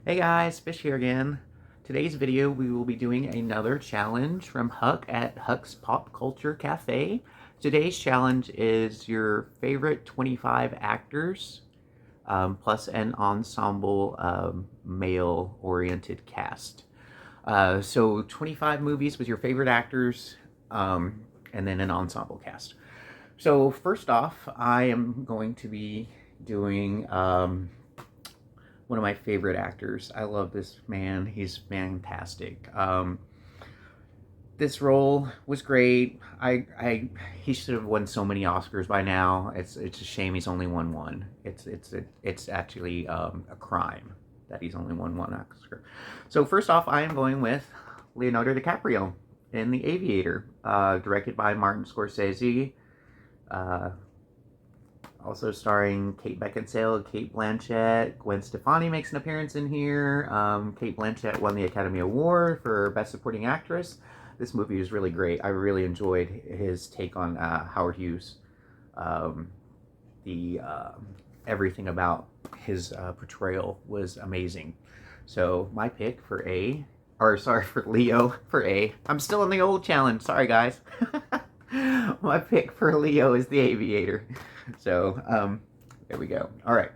Hey guys, Fish here again. Today's video we will be doing another challenge from Huck at Huck's Pop Culture Cafe. Today's challenge is your favorite 25 actors plus an ensemble male-oriented cast. So 25 movies with your favorite actors and then an ensemble cast. So first off, I am going to be doing one of my favorite actors. I love this man. He's fantastic. This role was great. He should have won so many Oscars by now. It's a shame he's only won one. It's actually a crime that he's only won one Oscar. So first off, I am going with Leonardo DiCaprio in The Aviator, directed by Martin Scorsese. Also starring Kate Beckinsale, Cate Blanchett, Gwen Stefani makes an appearance in here. Cate Blanchett won the Academy Award for Best Supporting Actress. This movie is really great. I really enjoyed his take on Howard Hughes. Everything about his portrayal was amazing. So my pick for Leo for A. I'm still in the old challenge. Sorry, guys. My pick for Leo is The Aviator. So, there we go. All right.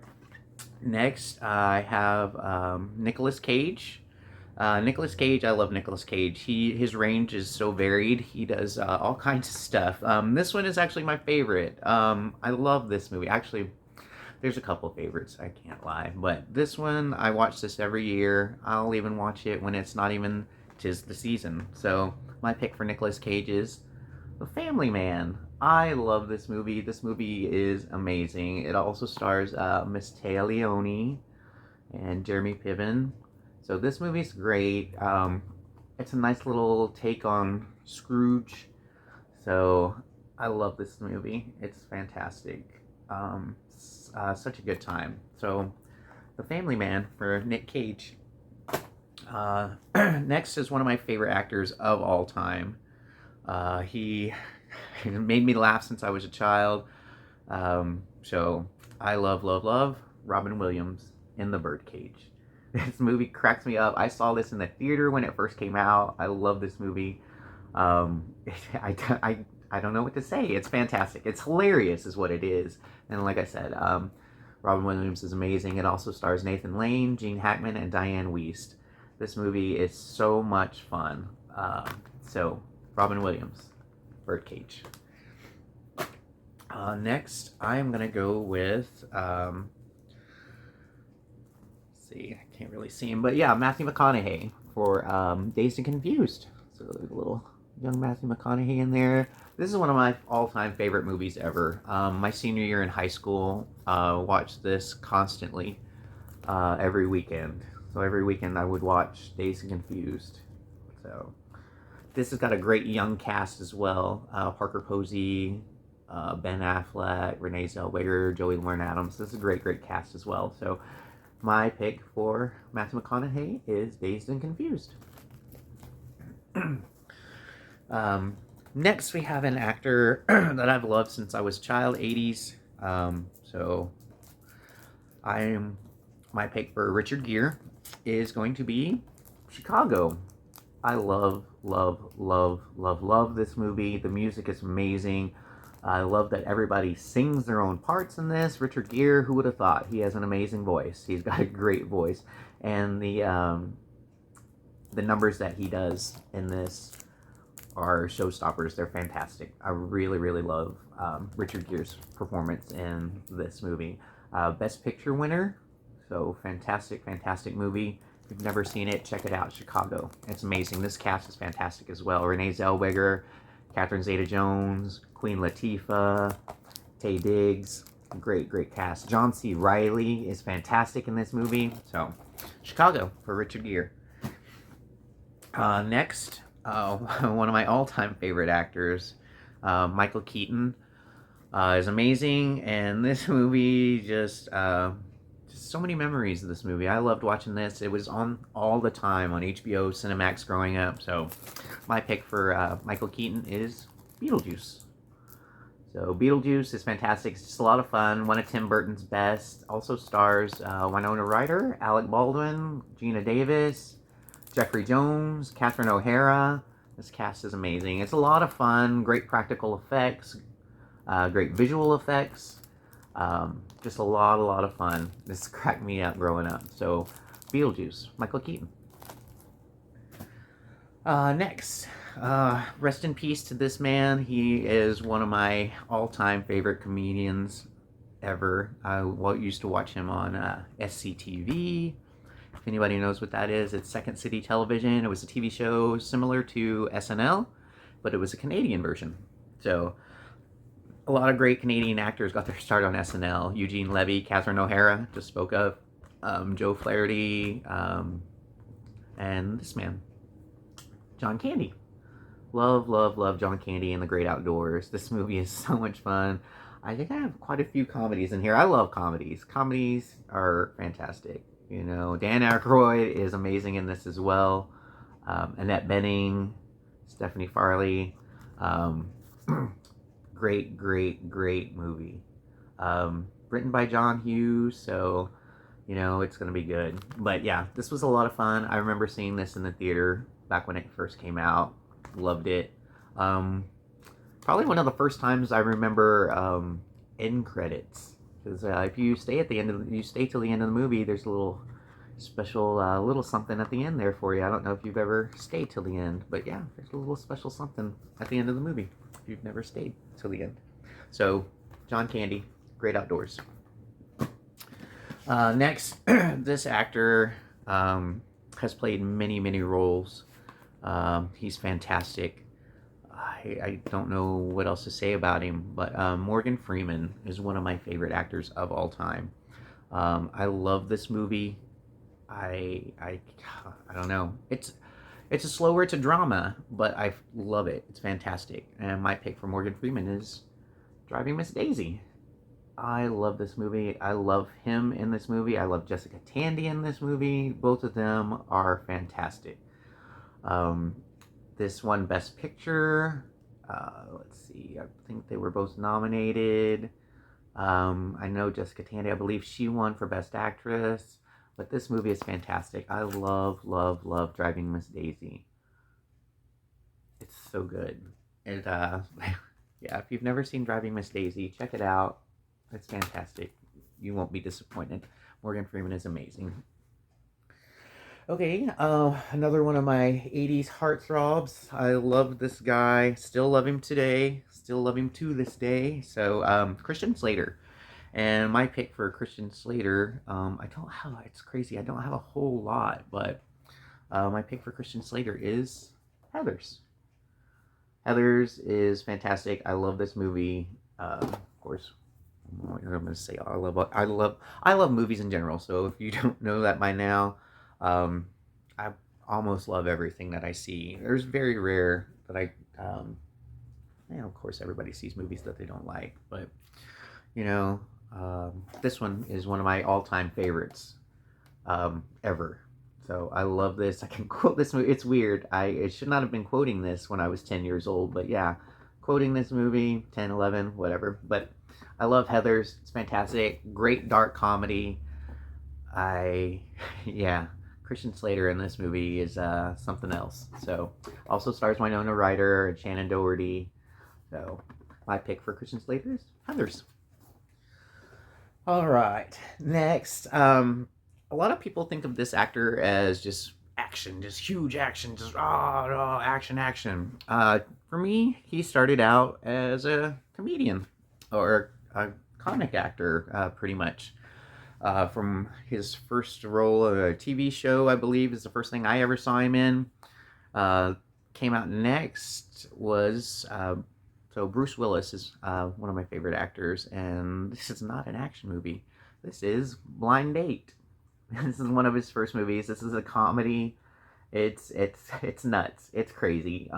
Next, I have Nicolas Cage. Nicolas Cage, I love Nicolas Cage. His range is so varied. He does all kinds of stuff. This one is actually my favorite. I love this movie. Actually, there's a couple favorites, I can't lie. But this one, I watch this every year. I'll even watch it when it's not even 'tis the season. So, my pick for Nicolas Cage is The Family Man. I love this movie. This movie is amazing. It also stars Miss Téa Leoni and Jeremy Piven. So this movie's great. It's a nice little take on Scrooge. So I love this movie. It's fantastic. Such a good time. So The Family Man for Nick Cage. Next is one of my favorite actors of all time. He made me laugh since I was a child. So I love Robin Williams in The Birdcage. This movie cracks me up. I saw this in the theater when it first came out. I love this movie. I don't know what to say. It's fantastic. It's hilarious is what it is. And like I said, Robin Williams is amazing. It also stars Nathan Lane, Gene Hackman, and Diane Wiest. This movie is so much fun. So Robin Williams, Birdcage. Next, I'm going to go with, let's see, I can't really see him, but yeah, Matthew McConaughey for Dazed and Confused. So there's a little young Matthew McConaughey in there. This is one of my all-time favorite movies ever. My senior year in high school, watched this constantly every weekend. So every weekend I would watch Dazed and Confused. So this has got a great young cast as well. Parker Posey, Ben Affleck, Renee Zellweger, Joey Lauren Adams. This is a great cast as well. So my pick for Matthew McConaughey is Dazed and Confused. Next, we have an actor that I've loved since I was a child, 80s. So my pick for Richard Gere is going to be Chicago. I love this movie. The music is amazing. I love that everybody sings their own parts in this. Richard Gere, who would have thought? He has an amazing voice. He's got a great voice. And the numbers that he does in this are showstoppers. They're fantastic. I really love Richard Gere's performance in this movie. Best Picture winner. So fantastic movie. If you've never seen it, check it out. Chicago. It's amazing. This cast is fantastic as well. Renee Zellweger, Catherine Zeta-Jones, Queen Latifah, Taye Diggs. Great cast. John C. Reilly is fantastic in this movie. So, Chicago for Richard Gere. Next, one of my all-time favorite actors, Michael Keaton, is amazing. And this movie just so many memories of this movie. I loved watching this. It was on all the time on HBO, Cinemax growing up. So my pick for Michael Keaton is Beetlejuice. So Beetlejuice is fantastic. It's just a lot of fun. One of Tim Burton's best. Also stars Winona Ryder, Alec Baldwin, Gina Davis, Jeffrey Jones, Catherine O'Hara. This cast is amazing. It's a lot of fun. Great practical effects. Great visual effects. Just a lot of fun. This cracked me up growing up. So Beetlejuice, Michael Keaton. Next, rest in peace to this man. He is one of my all-time favorite comedians ever. I used to watch him on SCTV. If anybody knows what that is, it's Second City Television. It was a TV show similar to SNL, but it was a Canadian version. So a lot of great Canadian actors got their start on SNL. Eugene Levy, Catherine O'Hara, just spoke of, Joe Flaherty, and this man, John Candy. Love John Candy and the Great Outdoors. This movie is so much fun. I think I have quite a few comedies in here. I love comedies. Comedies are fantastic. You know, Dan Aykroyd is amazing in this as well. Annette Bening, Stephanie Farley. Great movie. Written by John Hughes, so you know it's gonna be good. But yeah, this was a lot of fun. I remember seeing this in the theater back when it first came out. Loved it. Probably one of the first times I remember end credits, because if you stay at the end you stay till the end of the movie, there's a little special little something at the end there for you. I don't know if you've ever stayed till the end, but yeah, there's a little special something at the end of the movie if you've never stayed till the end. So John Candy, Great Outdoors. Next, this actor has played many roles. He's fantastic. I don't know what else to say about him, but Morgan Freeman is one of my favorite actors of all time. I love this movie. I don't know. It's a slower, it's a drama, but I love it. It's fantastic. And my pick for Morgan Freeman is Driving Miss Daisy. I love this movie. I love him in this movie. I love Jessica Tandy in this movie. Both of them are fantastic. This won Best Picture. Let's see. I think they were both nominated. I know Jessica Tandy, I believe she won for Best Actress. But this movie is fantastic. I love Driving Miss Daisy. It's so good. And yeah, if you've never seen Driving Miss Daisy, check it out. It's fantastic. You won't be disappointed. Morgan Freeman is amazing. Okay, another one of my 80s heartthrobs. I love this guy. Still love him today. Still love him to this day. So, Christian Slater. And my pick for Christian Slater, it's crazy. I don't have a whole lot, but my pick for Christian Slater is Heathers. Heathers is fantastic. I love this movie. Of course, I'm going to say I love movies in general. So if you don't know that by now, I almost love everything that I see. There's very rare that of course everybody sees movies that they don't like, but you know, this one is one of my all-time favorites ever. So I love this. I can quote this movie. It's weird. I should not have been quoting this when I was 10 years old, but yeah, quoting this movie, 10, 11, whatever. But I love Heathers. It's fantastic. Great dark comedy. Christian Slater in this movie is something else. So also stars Winona Ryder and Shannon Doherty. So my pick for Christian Slater is Heathers. All right, next. A lot of people think of this actor as just action, just huge action, just action. For me, he started out as a comedian or a comic actor, pretty much. From his first role of a TV show, I believe, is the first thing I ever saw him in. Came out next was so Bruce Willis is one of my favorite actors, and this is not an action movie. This is Blind Date. This is one of his first movies. This is a comedy. It's nuts. It's crazy.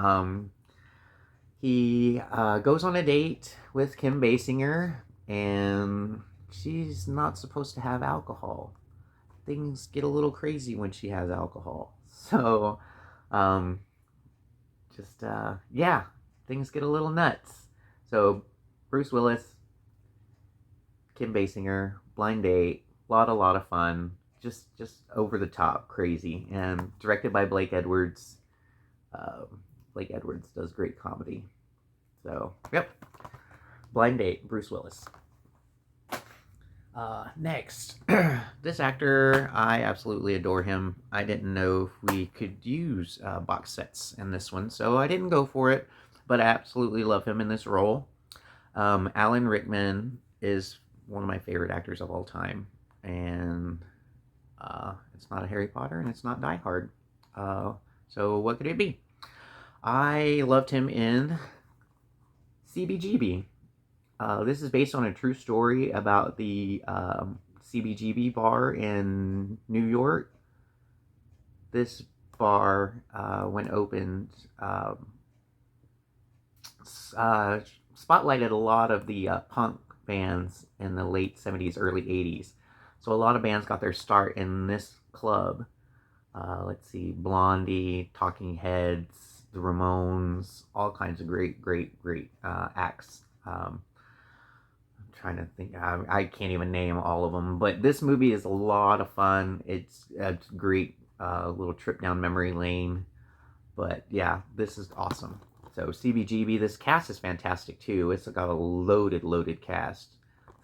He goes on a date with Kim Basinger, and she's not supposed to have alcohol. Things get a little crazy when she has alcohol. So, things get a little nuts. So, Bruce Willis, Kim Basinger, Blind Date, lot of fun. Just over the top, crazy, and directed by Blake Edwards. Blake Edwards does great comedy. So, yep. Blind Date, Bruce Willis. Next, this actor, I absolutely adore him. I didn't know if we could use box sets in this one, so I didn't go for it, but I absolutely love him in this role. Alan Rickman is one of my favorite actors of all time, and it's not a Harry Potter, and it's not Die Hard. So what could it be? I loved him in CBGB. This is based on a true story about the CBGB bar in New York. This bar, when opened, spotlighted a lot of the punk bands in the late 70s, early 80s. So a lot of bands got their start in this club. Let's see, Blondie, Talking Heads, the Ramones, all kinds of great acts. Trying to think, I can't even name all of them, but this movie is a lot of fun. It's a great little trip down memory lane, but yeah, this is awesome. So CBGB, this cast is fantastic too. It's got a loaded cast.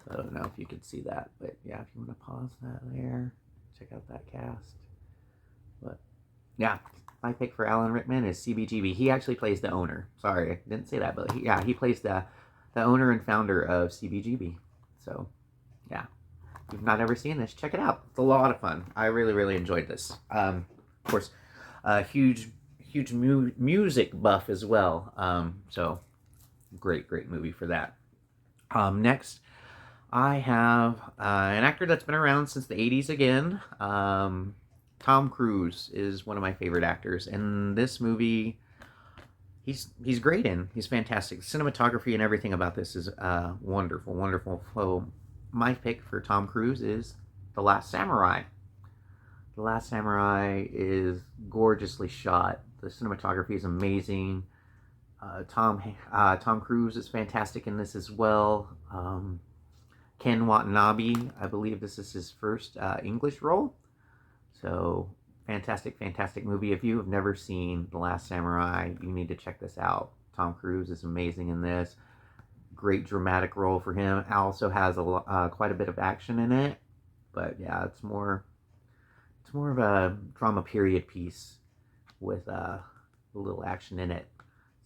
I don't know if you could see that, but yeah, if you want to pause that there, check out that cast. But yeah, my pick for Alan Rickman is CBGB. He actually plays the owner. Sorry, I didn't say that, but he plays the owner and founder of CBGB. So, yeah. If you've not ever seen this, check it out. It's a lot of fun. I really enjoyed this. Of course, a huge music buff as well. So, great movie for that. Next, I have an actor that's been around since the 80s again. Tom Cruise is one of my favorite actors. In this movie, he's great in. He's fantastic. Cinematography and everything about this is wonderful. So my pick for Tom Cruise is The Last Samurai. The Last Samurai is gorgeously shot. The cinematography is amazing. Tom Cruise is fantastic in this as well. Ken Watanabe, I believe this is his first English role. So fantastic movie. If you have never seen The Last Samurai, you need to check this out. Tom Cruise is amazing in this. Great dramatic role for him. It also has quite a bit of action in it, but yeah, it's more of a drama period piece with a little action in it.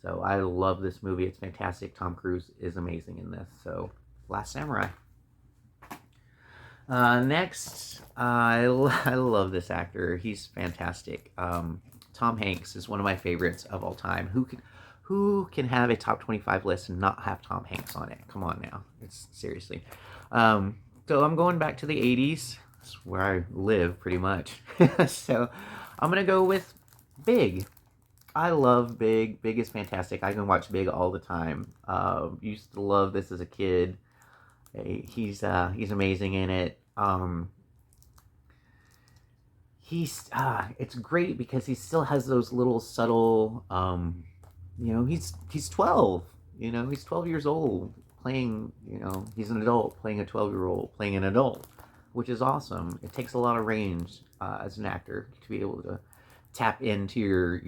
So I love this movie. It's fantastic. Tom Cruise is amazing in this. So Last Samurai. Next, I love this actor. He's fantastic. Tom Hanks is one of my favorites of all time. Who can have a top 25 list and not have Tom Hanks on it? Come on now. It's seriously. So I'm going back to the 80s. That's where I live pretty much. So I'm going to go with Big. I love Big. Big is fantastic. I can watch Big all the time. Used to love this as a kid. He's amazing in it. It's great because he still has those little subtle, he's 12, he's 12 years old playing, he's an adult playing a 12-year-old playing an adult, which is awesome. It takes a lot of range as an actor to be able to tap into your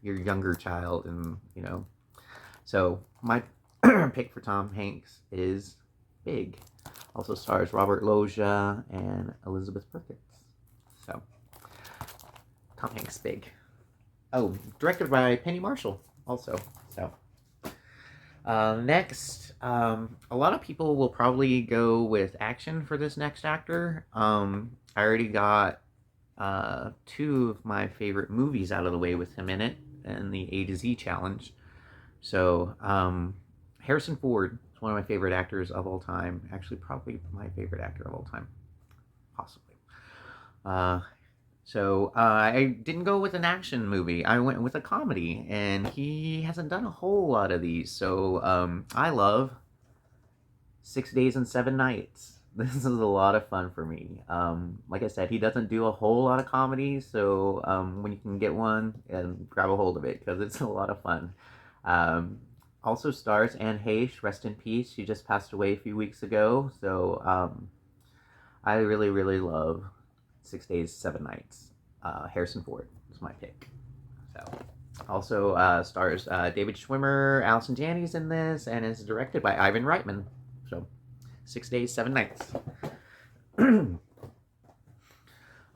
younger child, and so my pick for Tom Hanks is Big. Also stars Robert Loggia and Elizabeth Perkins. So, Tom Hanks, Big. Oh, directed by Penny Marshall also. So, next, a lot of people will probably go with action for this next actor. I already got 2 of my favorite movies out of the way with him in it, and the A to Z challenge. So, Harrison Ford is one of my favorite actors of all time. Actually, probably my favorite actor of all time. Possibly. So I didn't go with an action movie. I went with a comedy, and he hasn't done a whole lot of these. So I love 6 Days and 7 Nights. This is a lot of fun for me. Like I said, he doesn't do a whole lot of comedies, so when you can get one, and grab a hold of it, because it's a lot of fun. Also stars Anne Heche, rest in peace. She just passed away a few weeks ago. So I really, really love 6 Days, 7 Nights. Harrison Ford is my pick. So also stars David Schwimmer, Allison Janney's in this, and is directed by Ivan Reitman. So 6 Days, 7 Nights.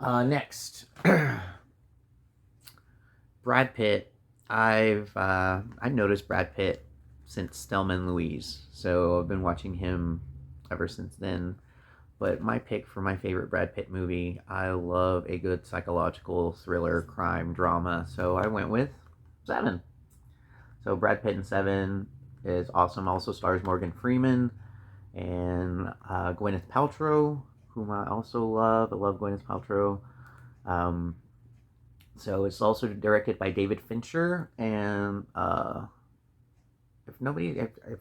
Next, Brad Pitt. I've noticed Brad Pitt since Thelma and Louise, so I've been watching him ever since then. But my pick for my favorite Brad Pitt movie, I love a good psychological thriller, crime, drama, so I went with Seven. So Brad Pitt in Seven is awesome. Also stars Morgan Freeman and Gwyneth Paltrow, whom I also love. I love Gwyneth Paltrow. So it's also directed by David Fincher, and if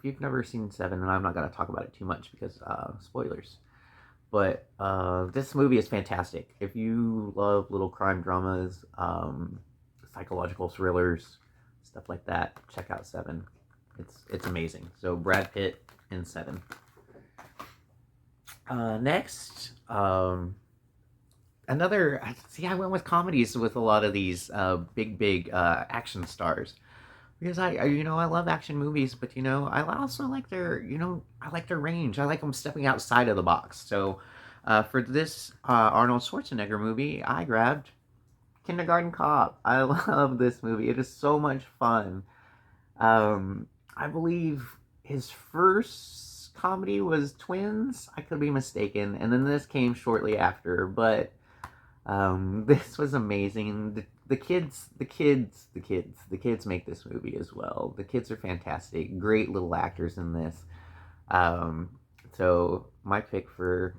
you've never seen Seven, then I'm not going to talk about it too much because spoilers. But this movie is fantastic. If you love little crime dramas, psychological thrillers, stuff like that, check out Seven. It's amazing. So Brad Pitt in Seven. Next, I went with comedies with a lot of these big action stars because I love action movies, but I also like I like their range. I like them stepping outside of the box. So for this Arnold Schwarzenegger movie, I grabbed Kindergarten Cop. I love this movie. It is so much fun. I believe his first comedy was Twins. I could be mistaken, and then this came shortly after, but this was amazing. The kids make this movie as well. The kids are fantastic. Great little actors in this. So my pick for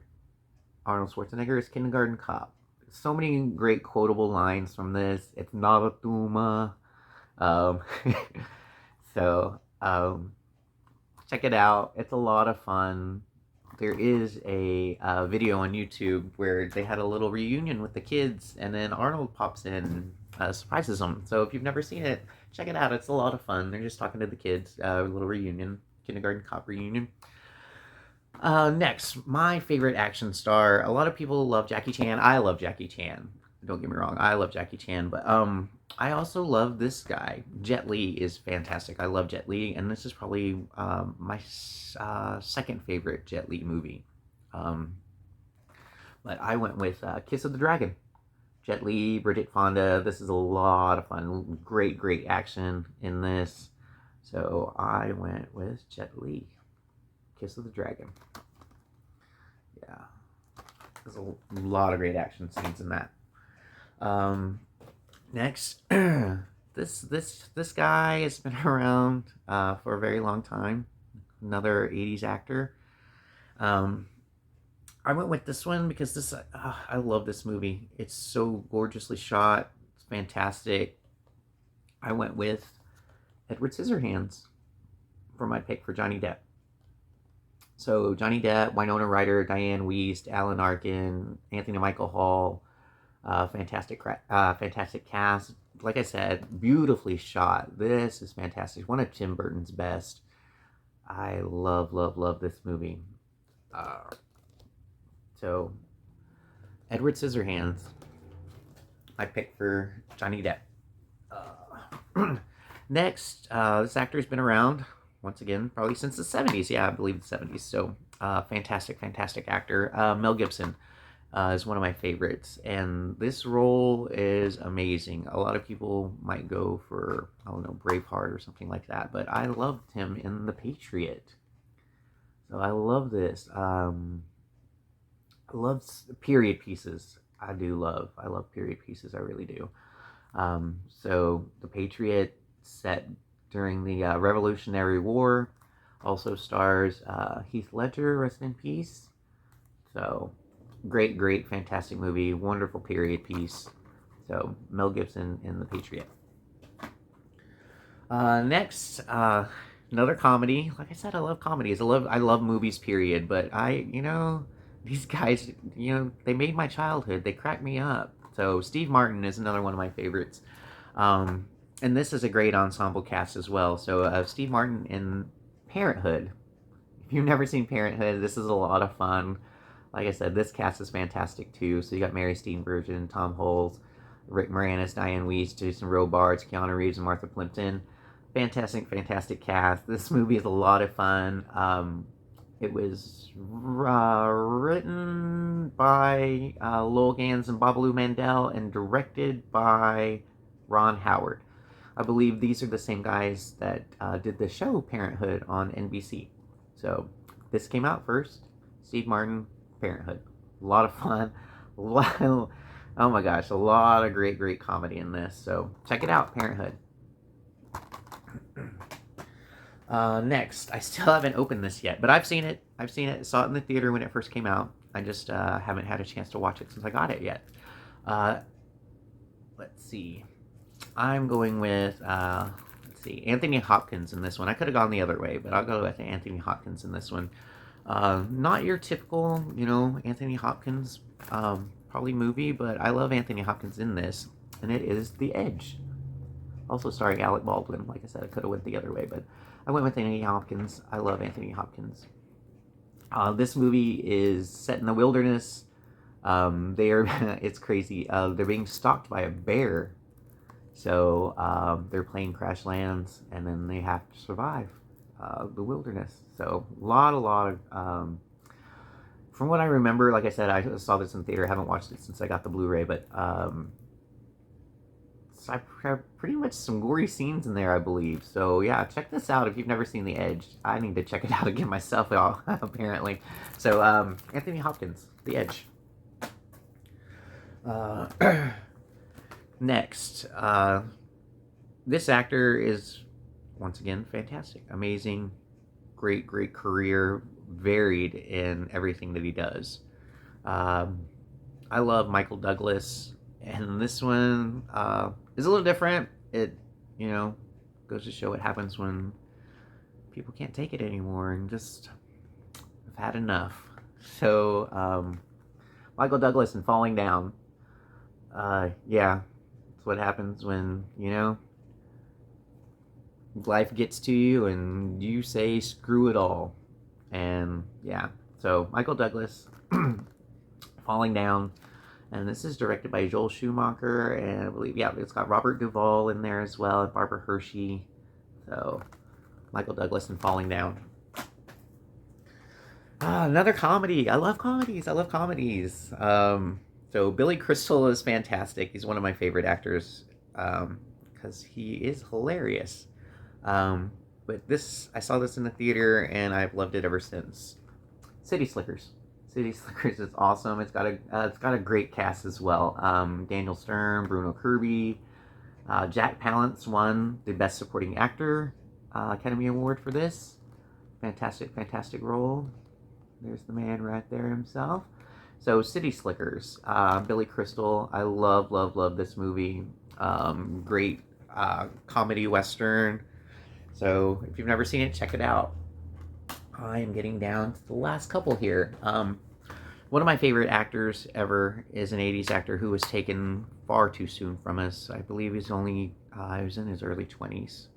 Arnold Schwarzenegger is Kindergarten Cop. So many great quotable lines from this. It's not a tumor. So check it out. It's a lot of fun. There is a video on YouTube where they had a little reunion with the kids, and then Arnold pops in and surprises them. So if you've never seen it, check it out. It's a lot of fun. They're just talking to the kids. A little reunion. Kindergarten Cop reunion. Next, my favorite action star. A lot of people love Jackie Chan. I love Jackie Chan. Don't get me wrong. I love Jackie Chan, but I also love this guy. Jet Li is fantastic. I love Jet Li, and this is probably my second favorite Jet Li movie. But I went with Kiss of the Dragon. Jet Li, Bridget Fonda. This is a lot of fun. Great action in this. So I went with Jet Li. Kiss of the Dragon. Yeah. There's a lot of great action scenes in that. Next, this guy has been around for a very long time. Another 80s actor. I went with this one because I love this movie. It's so gorgeously shot. It's fantastic. I went with Edward Scissorhands for my pick for Johnny Depp. So Johnny Depp, Winona Ryder, Diane Wiest, Alan Arkin, Anthony Michael Hall, fantastic cast. Like I said, beautifully shot. This is fantastic. One of Tim Burton's best. I love this movie. So Edward Scissorhands, my pick for Johnny Depp. Next, this actor's been around once again, probably since the 70s. Yeah, I believe the 70s. So, fantastic actor. Mel Gibson is one of my favorites. And this role is amazing. A lot of people might go for, I don't know, Braveheart or something like that. But I loved him in The Patriot. So I love this. I love period pieces. I love period pieces. I really do. So The Patriot, set during the Revolutionary War, also stars Heath Ledger, rest in peace. So great, fantastic movie, wonderful period piece. So Mel Gibson in The Patriot. Next, another comedy. Like I said, I love comedies. I love movies, period. But these guys, they made my childhood. They cracked me up. So Steve Martin is another one of my favorites. And this is a great ensemble cast as well. So Steve Martin in Parenthood. If you've never seen Parenthood, this is a lot of fun. Like I said, this cast is fantastic too. So you got Mary Steenburgen, Tom Holes, Rick Moranis, Diane Weiss, Jason Robards, Keanu Reeves, and Martha Plimpton. Fantastic, fantastic cast. This movie is a lot of fun. It was written by Lowell Gans and Babaloo Mandel and directed by Ron Howard. I believe these are the same guys that did the show Parenthood on NBC. So this came out first. Steve Martin, Parenthood. A lot of fun. Oh my gosh, a lot of great comedy in this. So check it out, Parenthood. Next, I still haven't opened this yet, but I've seen it. Saw it in the theater when it first came out. I just haven't had a chance to watch it since I got it yet. Let's see. I'm going with, Anthony Hopkins in this one. I could have gone the other way, but I'll go with Anthony Hopkins in this one. Not your typical, Anthony Hopkins probably movie, but I love Anthony Hopkins in this, and it is The Edge. Also starring Alec Baldwin. Like I said, I could have went the other way, but I went with Anthony Hopkins. I love Anthony Hopkins. This movie is set in the wilderness. It's crazy. They're being stalked by a bear. So their plane crash lands, and then they have to survive the wilderness. So a lot of, from what I remember, like I said, I saw this in theater. I haven't watched it since I got the Blu-ray, but so I have pretty much some gory scenes in there, I believe. So yeah, check this out if you've never seen The Edge. I need to check it out again myself, apparently. So Anthony Hopkins, The Edge. Next, this actor is, once again, fantastic. Amazing, great career, varied in everything that he does. I love Michael Douglas, and this one is a little different. It, goes to show what happens when people can't take it anymore and just have had enough. So, Michael Douglas in Falling Down. Yeah, it's what happens when, life gets to you and you say screw it all. And yeah, so Michael Douglas, Falling Down. And this is directed by Joel Schumacher, and I believe, yeah, it's got Robert Duvall in there as well, and Barbara Hershey. So, Michael Douglas and Falling Down. Another comedy. I love comedies. So, Billy Crystal is fantastic. He's one of my favorite actors, because he is hilarious. But I saw this in the theater, and I've loved it ever since. City Slickers. City Slickers is awesome. It's got a great cast as well. Daniel Stern, Bruno Kirby, Jack Palance won the Best Supporting Actor Academy Award for this. Fantastic role. There's the man right there himself. So City Slickers, Billy Crystal. I love this movie. Great comedy western. So if you've never seen it, check it out. I am getting down to the last couple here. One of my favorite actors ever is an 80s actor who was taken far too soon from us. I believe he was in his early 20s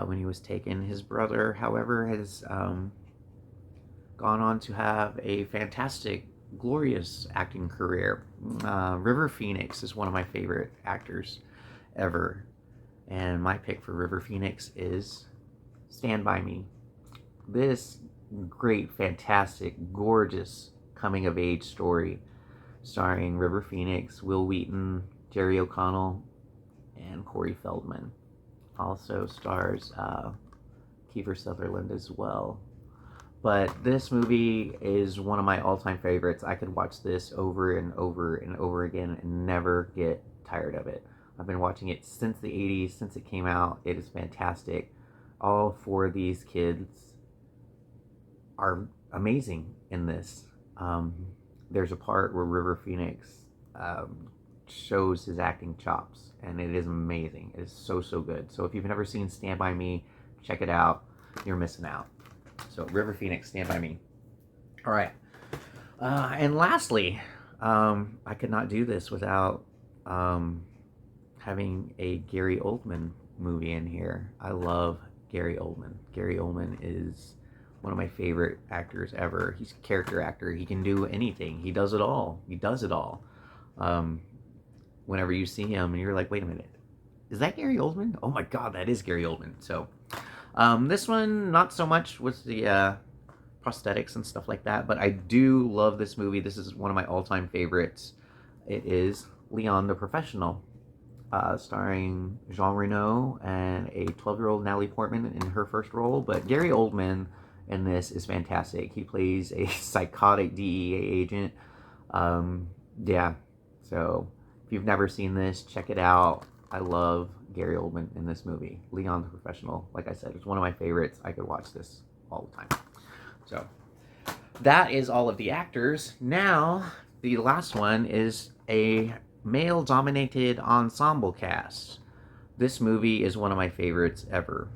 when he was taken. His brother, however, has gone on to have a fantastic, glorious acting career. River Phoenix is one of my favorite actors ever. And my pick for River Phoenix is Stand By Me. This great, fantastic, gorgeous coming-of-age story starring River Phoenix, Will Wheaton, Jerry O'Connell, and Corey Feldman. Also stars Kiefer Sutherland as well. But this movie is one of my all-time favorites. I could watch this over and over and over again and never get tired of it. I've been watching it since the 80s, since it came out. It is fantastic. All four of these kids are amazing in this. There's a part where River Phoenix shows his acting chops, and it is amazing. It is so good. So if you've never seen Stand By Me, check it out. You're missing out. So River Phoenix, Stand By Me. All right. And lastly, I could not do this without having a Gary Oldman movie in here. I love Gary Oldman. Gary Oldman is one of my favorite actors ever. He's a character actor. He can do anything. He does it all. He does it all. Whenever you see him and you're like, wait a minute, is that Gary Oldman? Oh my God, that is Gary Oldman. So this one, not so much with the prosthetics and stuff like that, but I do love this movie. This is one of my all-time favorites. It is Leon the Professional, starring Jean Reno and a 12-year-old Natalie Portman in her first role. But Gary Oldman in this is fantastic. He plays a psychotic DEA agent. Yeah, so if you've never seen this, check it out. I love Gary Oldman in this movie. Leon the Professional, like I said, it's one of my favorites. I could watch this all the time. So that is all of the actors. Now, the last one is a male-dominated ensemble cast. This movie is one of my favorites ever.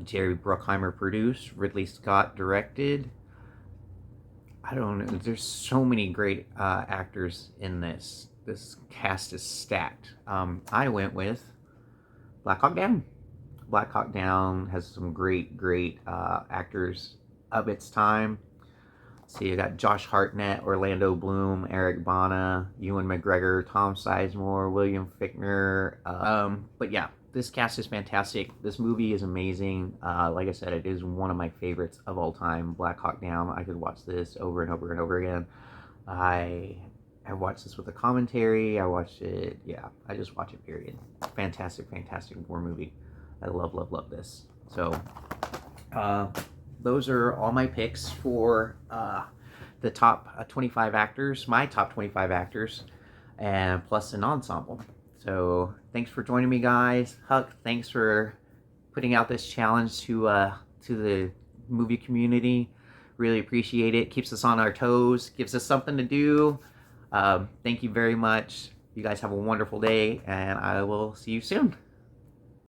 Jerry Bruckheimer produced, Ridley Scott directed. I don't know, there's so many great actors in this. This cast is stacked. I went with Black Hawk Down. Black Hawk Down has some great actors of its time. See, you got Josh Hartnett, Orlando Bloom, Eric Bana, Ewan McGregor, Tom Sizemore, William Fichtner. But yeah, this cast is fantastic. This movie is amazing. Like I said, it is one of my favorites of all time. Black Hawk Down. I could watch this over and over and over again. I watched this with a commentary. I watched it. Yeah, I just watch it. Period. Fantastic war movie. I love this. So, those are all my picks for the top 25 actors, my top 25 actors, and plus an ensemble. So thanks for joining me, guys. Huck, thanks for putting out this challenge to the movie community. Really appreciate it. Keeps us on our toes, gives us something to do. Thank you very much. You guys have a wonderful day, and I will see you soon.